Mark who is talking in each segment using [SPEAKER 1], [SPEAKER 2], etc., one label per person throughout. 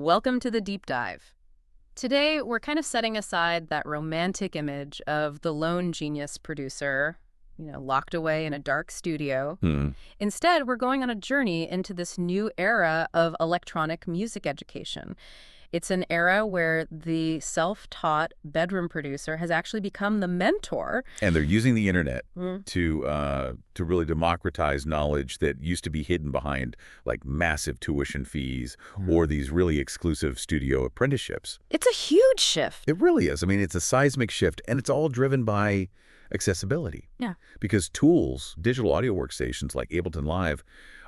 [SPEAKER 1] Welcome to the deep dive. Today, we're kind of setting aside that romantic image of the lone genius producer, locked away in a dark studio. Instead, we're going on a journey into this new era of electronic music education. It's an era where the self-taught bedroom producer has actually become the mentor.
[SPEAKER 2] And they're using the internet
[SPEAKER 1] Mm.
[SPEAKER 2] to really democratize knowledge that used to be hidden behind like massive tuition fees or these really exclusive studio apprenticeships.
[SPEAKER 1] It's a huge shift.
[SPEAKER 2] It really is. I mean, it's a seismic shift, and it's all driven by accessibility.
[SPEAKER 1] Yeah.
[SPEAKER 2] Because tools, digital audio workstations like Ableton Live,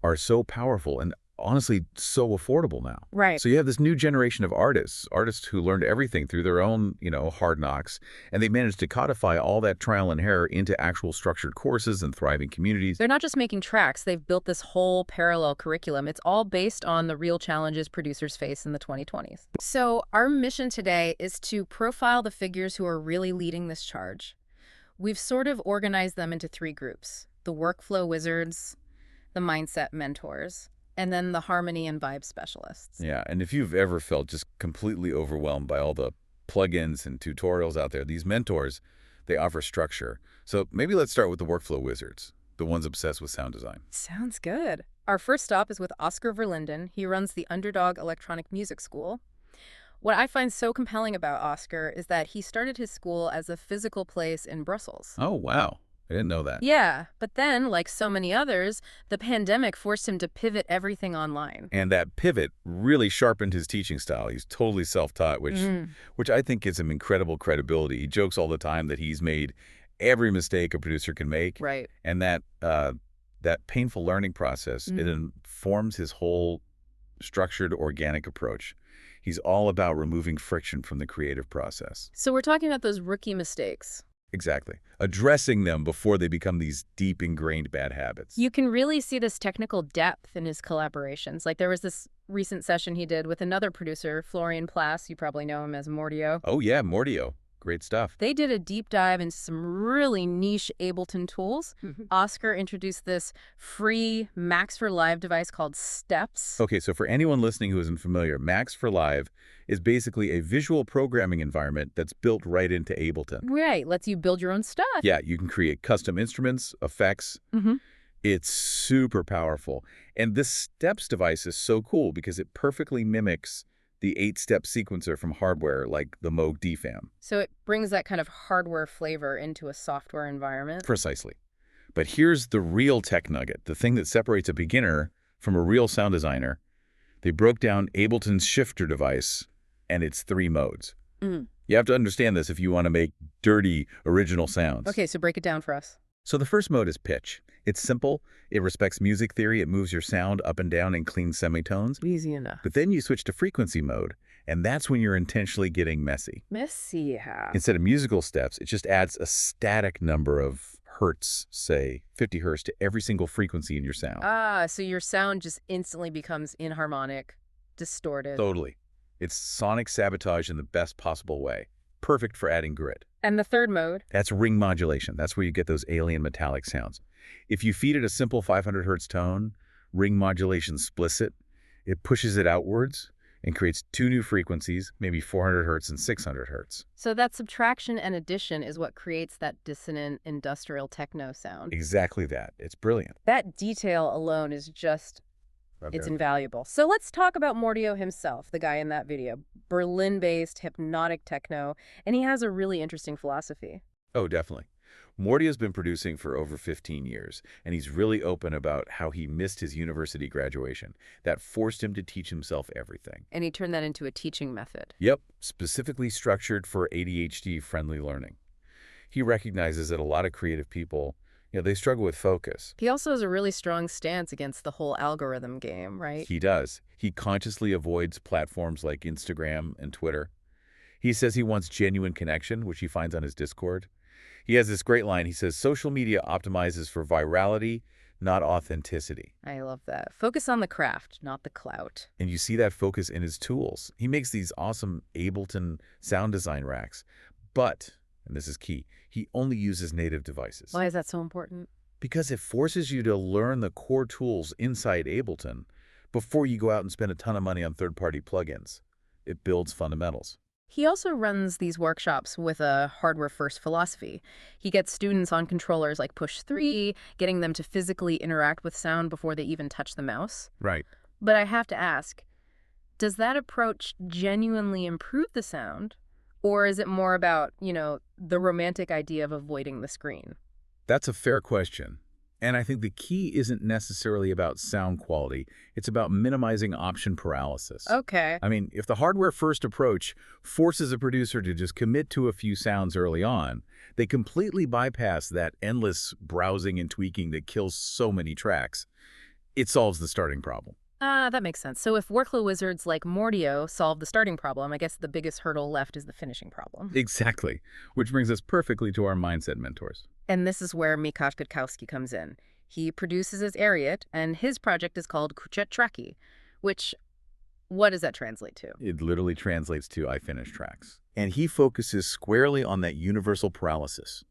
[SPEAKER 2] are so powerful and honestly so affordable now.
[SPEAKER 1] Right.
[SPEAKER 2] So you have this new generation of artists who learned everything through their own, hard knocks, and they managed to codify all that trial and error into actual structured courses and thriving communities.
[SPEAKER 1] They're not just making tracks, they've built this whole parallel curriculum. It's all based on the real challenges producers face in the 2020s. So our mission today is to profile the figures who are really leading this charge. We've sort of organized them into three groups: the workflow wizards, the mindset mentors, and then the harmony and vibe specialists.
[SPEAKER 2] Yeah, and if you've ever felt just completely overwhelmed by all the plugins and tutorials out there, these mentors, they offer structure. So maybe let's start with the workflow wizards, the ones obsessed with sound design.
[SPEAKER 1] Sounds good. Our first stop is with Oscar Verlinden. He runs the Underdog Electronic Music School. What I find so compelling about Oscar is that he started his school as a physical place in Brussels.
[SPEAKER 2] Oh, wow. I didn't know that.
[SPEAKER 1] Yeah, but then, like so many others, the pandemic forced him to pivot everything online.
[SPEAKER 2] And that pivot really sharpened his teaching style. He's totally self-taught, which I think gives him incredible credibility. He jokes all the time that he's made every mistake a producer can make.
[SPEAKER 1] Right.
[SPEAKER 2] And that painful learning process, it informs his whole structured, organic approach. He's all about removing friction from the creative process.
[SPEAKER 1] So we're talking about those rookie mistakes.
[SPEAKER 2] Exactly. Addressing them before they become these deep ingrained bad habits.
[SPEAKER 1] You can really see this technical depth in his collaborations. Like there was this recent session he did with another producer, Florian Plass. You probably know him as Mordio.
[SPEAKER 2] Oh yeah, Mordio. Great stuff.
[SPEAKER 1] They did a deep dive into some really niche Ableton tools. Oscar introduced this free Max for Live device called Steps.
[SPEAKER 2] Okay, so for anyone listening who isn't familiar, Max for Live is basically a visual programming environment that's built right into Ableton.
[SPEAKER 1] Right, lets you build your own stuff.
[SPEAKER 2] Yeah, you can create custom instruments, effects. It's super powerful. And this Steps device is so cool because it perfectly mimics the 8-step sequencer from hardware like the Moog DFAM.
[SPEAKER 1] So it brings that kind of hardware flavor into a software environment.
[SPEAKER 2] Precisely. But here's the real tech nugget, the thing that separates a beginner from a real sound designer. They broke down Ableton's shifter device and its 3 modes. You have to understand this if you want to make dirty, original sounds.
[SPEAKER 1] Okay, so break it down for us.
[SPEAKER 2] So the first mode is pitch. It's simple. It respects music theory. It moves your sound up and down in clean semitones.
[SPEAKER 1] Easy enough.
[SPEAKER 2] But then you switch to frequency mode, and that's when you're intentionally getting messy.
[SPEAKER 1] Messy, yeah.
[SPEAKER 2] Instead of musical steps, it just adds a static number of hertz, say 50 hertz, to every single frequency in your sound.
[SPEAKER 1] Ah, so your sound just instantly becomes inharmonic, distorted.
[SPEAKER 2] Totally. It's sonic sabotage in the best possible way. Perfect for adding grit.
[SPEAKER 1] And the third mode?
[SPEAKER 2] That's ring modulation. That's where you get those alien metallic sounds. If you feed it a simple 500 hertz tone, ring modulation splits it. It pushes it outwards and creates 2 new frequencies, maybe 400 hertz and 600 hertz.
[SPEAKER 1] So that subtraction and addition is what creates that dissonant industrial techno sound.
[SPEAKER 2] Exactly that. It's brilliant.
[SPEAKER 1] That detail alone is just... It's invaluable. So let's talk about Mordio himself, the guy in that video. Berlin-based hypnotic techno, and he has a really interesting philosophy.
[SPEAKER 2] Oh, definitely. Mordio's been producing for over 15 years, and he's really open about how he missed his university graduation. That forced him to teach himself everything.
[SPEAKER 1] And he turned that into a teaching method.
[SPEAKER 2] Yep, specifically structured for ADHD-friendly learning. He recognizes that a lot of creative people, they struggle with focus.
[SPEAKER 1] He also has a really strong stance against the whole algorithm game, right?
[SPEAKER 2] He does. He consciously avoids platforms like Instagram and Twitter. He says he wants genuine connection, which he finds on his Discord. He has this great line. He says, social media optimizes for virality, not authenticity.
[SPEAKER 1] I love that. Focus on the craft, not the clout.
[SPEAKER 2] And you see that focus in his tools. He makes these awesome Ableton sound design racks, but, and this is key, he only uses native devices.
[SPEAKER 1] Why is that so important?
[SPEAKER 2] Because it forces you to learn the core tools inside Ableton before you go out and spend a ton of money on third-party plugins. It builds fundamentals.
[SPEAKER 1] He also runs these workshops with a hardware-first philosophy. He gets students on controllers like Push 3, getting them to physically interact with sound before they even touch the mouse.
[SPEAKER 2] Right.
[SPEAKER 1] But I have to ask, does that approach genuinely improve the sound? Or is it more about, the romantic idea of avoiding the screen?
[SPEAKER 2] That's a fair question. And I think the key isn't necessarily about sound quality. It's about minimizing option paralysis.
[SPEAKER 1] Okay.
[SPEAKER 2] I mean, if the hardware-first approach forces a producer to just commit to a few sounds early on, they completely bypass that endless browsing and tweaking that kills so many tracks. It solves the starting problem.
[SPEAKER 1] That makes sense. So if workflow wizards like Mordio solve the starting problem, I guess the biggest hurdle left is the finishing problem.
[SPEAKER 2] Exactly. Which brings us perfectly to our mindset mentors.
[SPEAKER 1] And this is where Mikosh Gutkowski comes in. He produces his Ariat, and his project is called Kuchet Traki, which, what does that translate to?
[SPEAKER 2] It literally translates to I finish tracks. And he focuses squarely on that universal paralysis,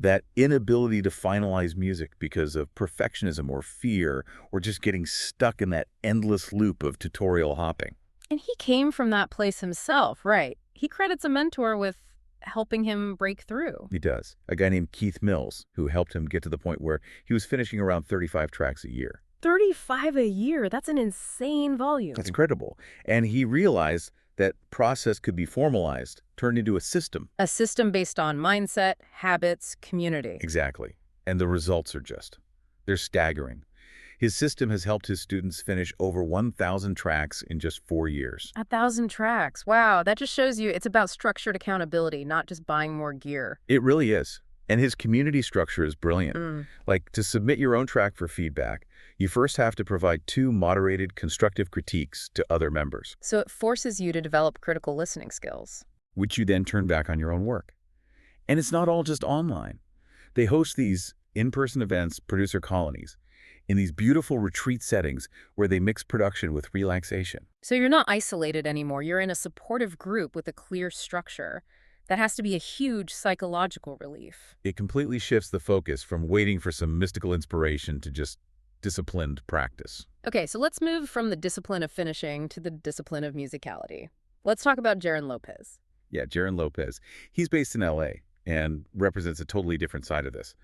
[SPEAKER 2] that inability to finalize music because of perfectionism or fear or just getting stuck in that endless loop of tutorial hopping.
[SPEAKER 1] And he came from that place himself, right? He credits a mentor with helping him break through.
[SPEAKER 2] He does. A guy named Keith Mills, who helped him get to the point where he was finishing around 35 tracks a year.
[SPEAKER 1] 35 a year? That's an insane volume.
[SPEAKER 2] That's incredible. And he realized that process could be formalized, turned into a system.
[SPEAKER 1] A system based on mindset, habits, community.
[SPEAKER 2] Exactly. And the results are they're staggering. His system has helped his students finish over 1,000 tracks in just 4 years.
[SPEAKER 1] 1,000 tracks. Wow, that just shows you it's about structured accountability, not just buying more gear.
[SPEAKER 2] It really is. And his community structure is brilliant. Like, to submit your own track for feedback, you first have to provide 2 moderated, constructive critiques to other members.
[SPEAKER 1] So it forces you to develop critical listening skills,
[SPEAKER 2] which you then turn back on your own work. And it's not all just online. They host these in-person events, producer colonies, in these beautiful retreat settings where they mix production with relaxation.
[SPEAKER 1] So you're not isolated anymore. You're in a supportive group with a clear structure. That has to be a huge psychological relief.
[SPEAKER 2] It completely shifts the focus from waiting for some mystical inspiration to just disciplined practice.
[SPEAKER 1] Okay, so let's move from the discipline of finishing to the discipline of musicality. Let's talk about Jaron Lopez.
[SPEAKER 2] Yeah, Jaron Lopez. He's based in LA and represents a totally different side of this.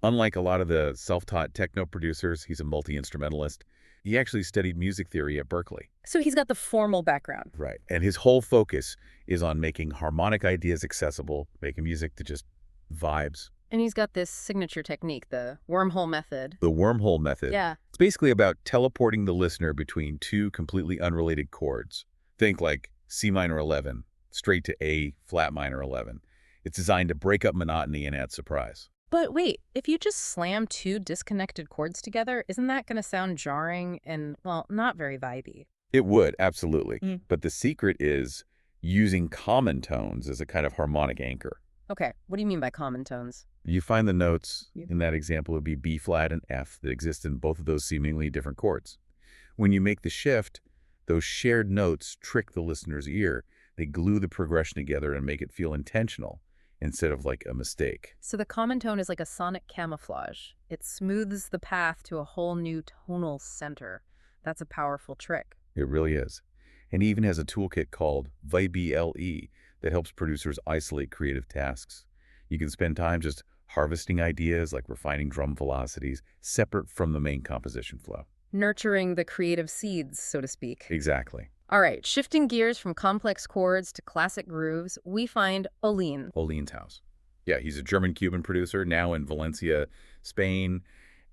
[SPEAKER 2] Unlike a lot of the self-taught techno producers, he's a multi-instrumentalist. He actually studied music theory at Berkeley.
[SPEAKER 1] So he's got the formal background.
[SPEAKER 2] Right. And his whole focus is on making harmonic ideas accessible, making music to just vibes.
[SPEAKER 1] And he's got this signature technique, the wormhole method.
[SPEAKER 2] The wormhole method.
[SPEAKER 1] Yeah.
[SPEAKER 2] It's basically about teleporting the listener between 2 completely unrelated chords. Think like C minor 11, straight to A flat minor 11. It's designed to break up monotony and add surprise.
[SPEAKER 1] But wait, if you just slam 2 disconnected chords together, isn't that going to sound jarring and, well, not very vibey?
[SPEAKER 2] It would, absolutely. But the secret is using common tones as a kind of harmonic anchor.
[SPEAKER 1] Okay, what do you mean by common tones?
[SPEAKER 2] You find the notes, in that example, would be B flat and F that exist in both of those seemingly different chords. When you make the shift, those shared notes trick the listener's ear. They glue the progression together and make it feel intentional, instead of like a mistake.
[SPEAKER 1] So the common tone is like a sonic camouflage. It smooths the path to a whole new tonal center. That's a powerful trick.
[SPEAKER 2] It really is. And he even has a toolkit called ViBLE that helps producers isolate creative tasks. You can spend time just harvesting ideas like refining drum velocities separate from the main composition flow.
[SPEAKER 1] Nurturing the creative seeds, so to speak.
[SPEAKER 2] Exactly.
[SPEAKER 1] All right, shifting gears from complex chords to classic grooves, we find Oline.
[SPEAKER 2] Oline's house. Yeah, he's a German-Cuban producer now in Valencia, Spain,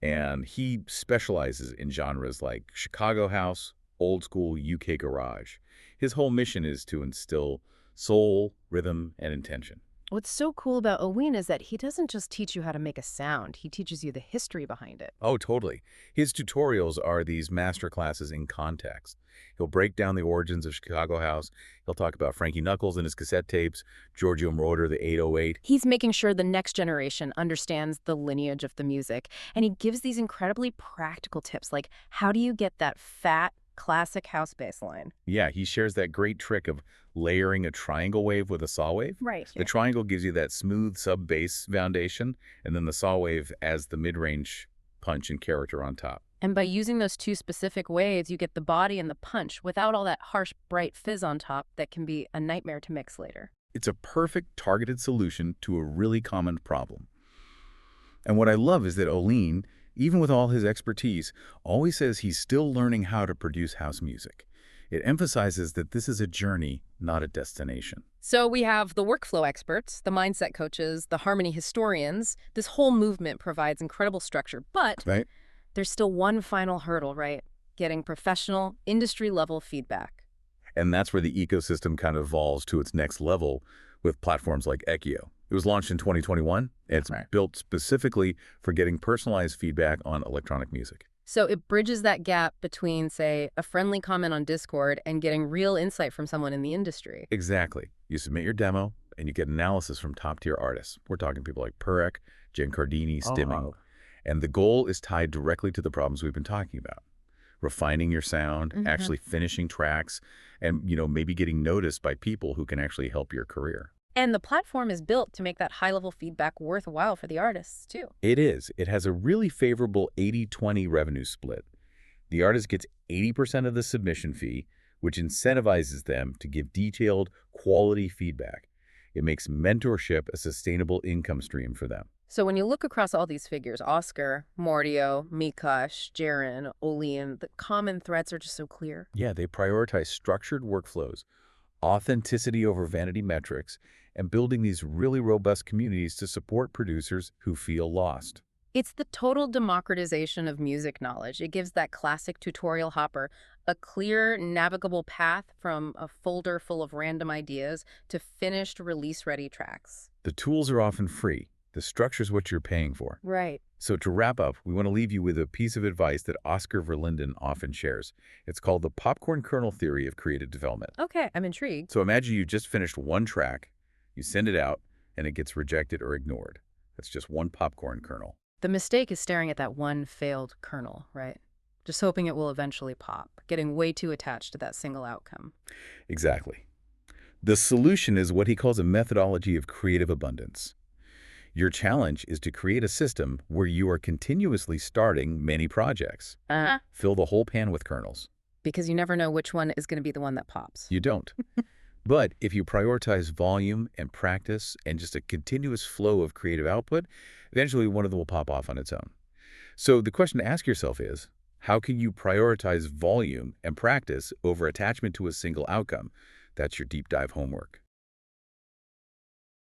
[SPEAKER 2] and he specializes in genres like Chicago house, old school UK garage. His whole mission is to instill soul, rhythm, and intention.
[SPEAKER 1] What's so cool about Oline is that he doesn't just teach you how to make a sound, he teaches you the history behind it.
[SPEAKER 2] Oh, totally. His tutorials are these master classes in context. He'll break down the origins of Chicago house. He'll talk about Frankie Knuckles and his cassette tapes, Giorgio Moroder, the 808.
[SPEAKER 1] He's making sure the next generation understands the lineage of the music, and he gives these incredibly practical tips, like how do you get that fat, classic house bass line?
[SPEAKER 2] Yeah, he shares that great trick of layering a triangle wave with a saw wave.
[SPEAKER 1] Right.
[SPEAKER 2] The triangle gives you that smooth sub-bass foundation, and then the saw wave as the mid-range punch and character on top.
[SPEAKER 1] And by using those two specific waves, you get the body and the punch without all that harsh, bright fizz on top that can be a nightmare to mix later.
[SPEAKER 2] It's a perfect targeted solution to a really common problem. And what I love is that Oline, even with all his expertise, always says he's still learning how to produce house music. It emphasizes that this is a journey, not a destination.
[SPEAKER 1] So we have the workflow experts, the mindset coaches, the harmony historians. This whole movement provides incredible structure, but
[SPEAKER 2] Right?
[SPEAKER 1] there's still one final hurdle, right? Getting professional, industry-level feedback.
[SPEAKER 2] And that's where the ecosystem kind of evolves to its next level with platforms like Ekio. It was launched in 2021, and it's built specifically for getting personalized feedback on electronic music.
[SPEAKER 1] So it bridges that gap between, say, a friendly comment on Discord and getting real insight from someone in the industry.
[SPEAKER 2] Exactly. You submit your demo, and you get analysis from top-tier artists. We're talking people like Perek, Jen Cardini, Stimming. And the goal is tied directly to the problems we've been talking about. Refining your sound, actually finishing tracks, and, maybe getting noticed by people who can actually help your career.
[SPEAKER 1] And the platform is built to make that high-level feedback worthwhile for the artists, too.
[SPEAKER 2] It is. It has a really favorable 80-20 revenue split. The artist gets 80% of the submission fee, which incentivizes them to give detailed, quality feedback. It makes mentorship a sustainable income stream for them.
[SPEAKER 1] So when you look across all these figures, Oscar, Mordio, Mikush, Jaren, Olean, the common threads are just so clear.
[SPEAKER 2] Yeah, they prioritize structured workflows, authenticity over vanity metrics, and building these really robust communities to support producers who feel lost.
[SPEAKER 1] It's the total democratization of music knowledge. It gives that classic tutorial hopper a clear, navigable path from a folder full of random ideas to finished, release-ready tracks.
[SPEAKER 2] The tools are often free. The structure's what you're paying for.
[SPEAKER 1] Right.
[SPEAKER 2] So to wrap up, we want to leave you with a piece of advice that Oscar Verlinden often shares. It's called the popcorn kernel theory of creative development.
[SPEAKER 1] Okay, I'm intrigued.
[SPEAKER 2] So imagine you just finished one track, you send it out, and it gets rejected or ignored. That's just one popcorn kernel.
[SPEAKER 1] The mistake is staring at that one failed kernel, right? Just hoping it will eventually pop, getting way too attached to that single outcome.
[SPEAKER 2] Exactly. The solution is what he calls a methodology of creative abundance. Your challenge is to create a system where you are continuously starting many projects. Fill the whole pan with kernels.
[SPEAKER 1] Because you never know which one is going to be the one that pops.
[SPEAKER 2] You don't. But if you prioritize volume and practice and just a continuous flow of creative output, eventually one of them will pop off on its own. So the question to ask yourself is, how can you prioritize volume and practice over attachment to a single outcome? That's your deep dive homework.